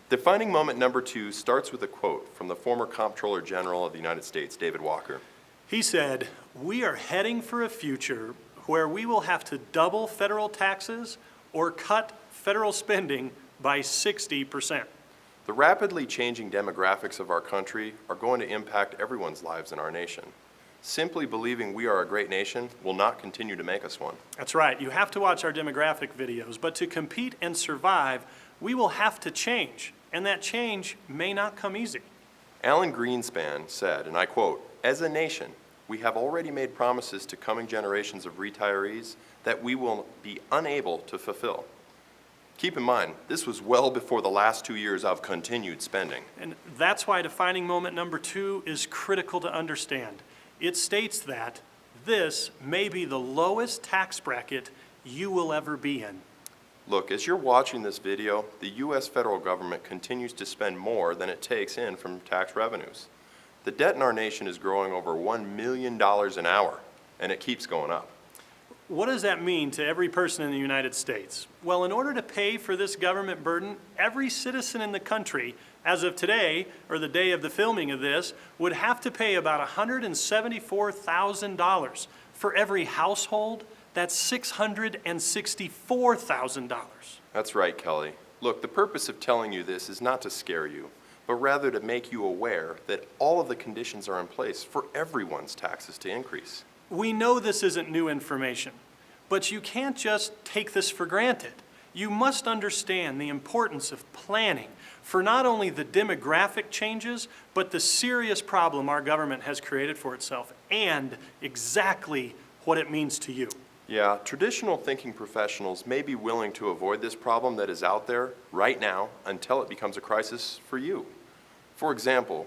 Defining moment number 2 starts with a quote from the former Comptroller General of the United States, David Walker. He said, "We are heading for a future where we will have to double federal taxes or cut federal spending by 60%. The rapidly changing demographics of our country are going to impact everyone's lives in our nation. Simply believing we are a great nation will not continue to make us one. That's right. You have to watch our demographic videos, but to compete and survive, we will have to change, and that change may not come easy. Alan Greenspan said, and I quote, "As a nation, we have already made promises to coming generations of retirees that we will be unable to fulfill." Keep in mind, this was well before the last 2 years of continued spending. And that's why defining moment number 2 is critical to understand. It states that this may be the lowest tax bracket you will ever be in. Look, as you're watching this video, the U.S. federal government continues to spend more than it takes in from tax revenues. The debt in our nation is growing over $1 million an hour, and it keeps going up. What does that mean to every person in the United States? Well, in order to pay for this government burden, every citizen in the country, as of today, or the day of the filming of this, would have to pay about $174,000. For every household, that's $664,000. That's right, Kelly. Look, the purpose of telling you this is not to scare you, but rather to make you aware that all of the conditions are in place for everyone's taxes to increase. We know this isn't new information, but you can't just take this for granted. You must understand the importance of planning for not only the demographic changes, but the serious problem our government has created for itself and exactly what it means to you. Yeah, traditional thinking professionals may be willing to avoid this problem that is out there right now until it becomes a crisis for you. For example,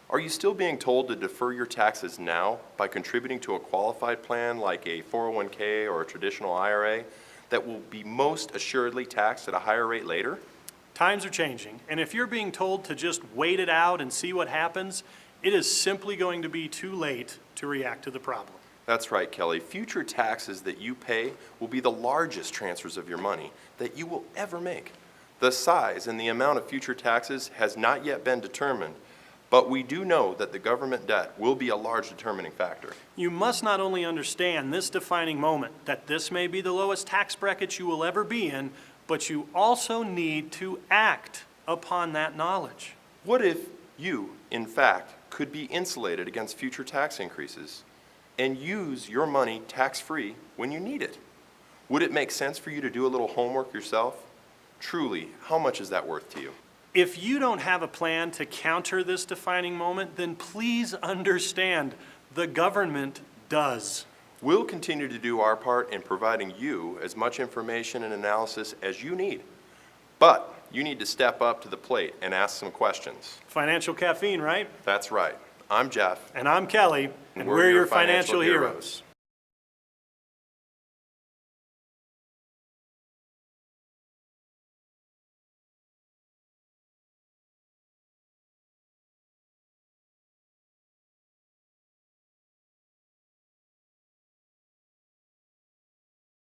are you still being told to defer your taxes now by contributing to a qualified plan like a 401k or a traditional IRA that will be most assuredly taxed at a higher rate later? Times are changing, and if you're being told to just wait it out and see what happens, it is simply going to be too late to react to the problem. That's right, Kelly. Future taxes that you pay will be the largest transfers of your money that you will ever make. The size and the amount of future taxes has not yet been determined, but we do know that the government debt will be a large determining factor. You must not only understand this defining moment, that this may be the lowest tax bracket you will ever be in, but you also need to act upon that knowledge. What if you, in fact, could be insulated against future tax increases and use your money tax-free when you need it? Would it make sense for you to do a little homework yourself? Truly, how much is that worth to you? If you don't have a plan to counter this defining moment, then please understand the government does. We'll continue to do our part in providing you as much information and analysis as you need. But you need to step up to the plate and ask some questions. Financial caffeine, right? That's right. I'm Jeff. And I'm Kelly, and we're your financial heroes.